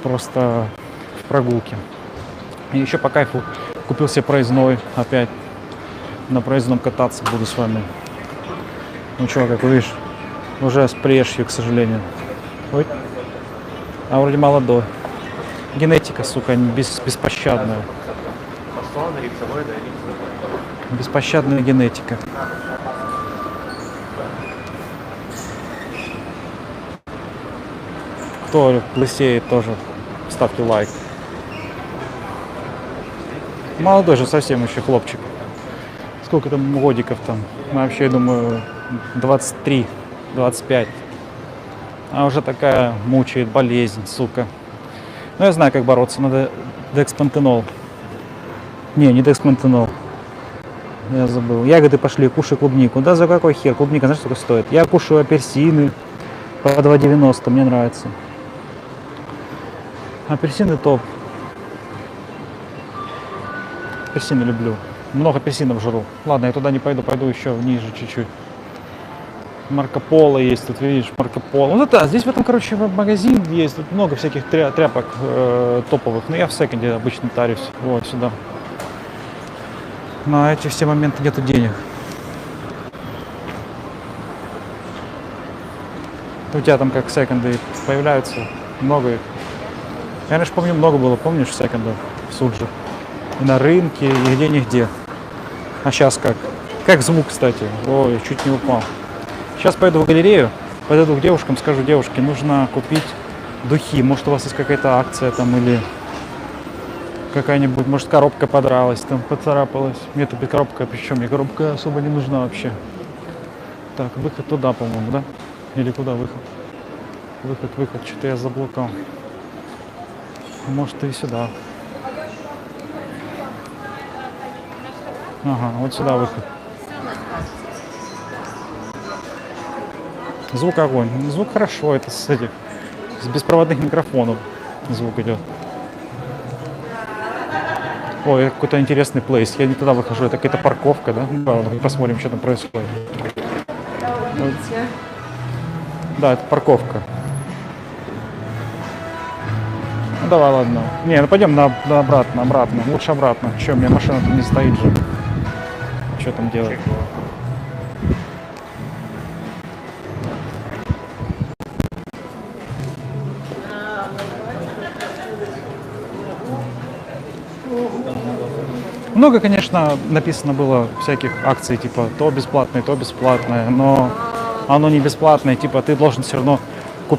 просто в прогулке. И еще по кайфу купил себе проездной опять. На проездном кататься буду с вами. Ну что, как видишь, уже с прешью, к сожалению. Ой. А вроде молодой. Генетика, сука, беспощадная. Беспощадная генетика. Кто лысеет, тоже ставьте лайк. Молодой же совсем еще хлопчик. Сколько там годиков там? Вообще, я думаю, 23, 25. А уже такая мучает болезнь, сука. Ну, я знаю, как бороться. Надо декспантенол. Не декспантенол. Я забыл. Ягоды пошли, кушай клубнику. Да за какой хер? Клубника, знаешь, сколько стоит? Я кушаю апельсины по 2,90. Мне нравится. Апельсины топ. Апельсины люблю. Много апельсинов жру. Ладно, я туда не пойду, пойду еще ниже чуть-чуть. Марко Поло есть, тут видишь, Марко Поло. Вот это, здесь в этом, короче, магазин есть, тут много всяких тряпок топовых. Но я в секонде обычно тарюсь. Вот сюда. На эти все моменты нету денег. У тебя там как секонды появляются? Много их. Я раньше помню, много было, помнишь, секондов в Суджи? И на рынке, и где-нигде. А сейчас как? Как звук, кстати. Ой, чуть не упал. Сейчас пойду в галерею, подойду к девушкам, скажу: девушке, нужно купить духи. Может, у вас есть какая-то акция там или какая-нибудь, может, коробка подралась, там поцарапалась. Мне тут коробка, причем мне коробка особо не нужна вообще. Так, выход туда, по-моему, да? Или куда выход? Выход, что-то я заблукал. Может, и сюда. Ага, вот сюда выход. Звук огонь. Звук хорошо, это с этих, с беспроводных микрофонов звук идет. Ой, какой-то интересный плейс. Я не туда выхожу, это какая-то парковка, да? Посмотрим, что там происходит. Вот. Да, это парковка. Ну давай, ладно. Не, ну пойдем обратно. Лучше обратно. Че, у меня машина тут не стоит же. Что там делать? Много, конечно, написано было всяких акций, типа то бесплатное, но оно не бесплатное, типа ты должен все равно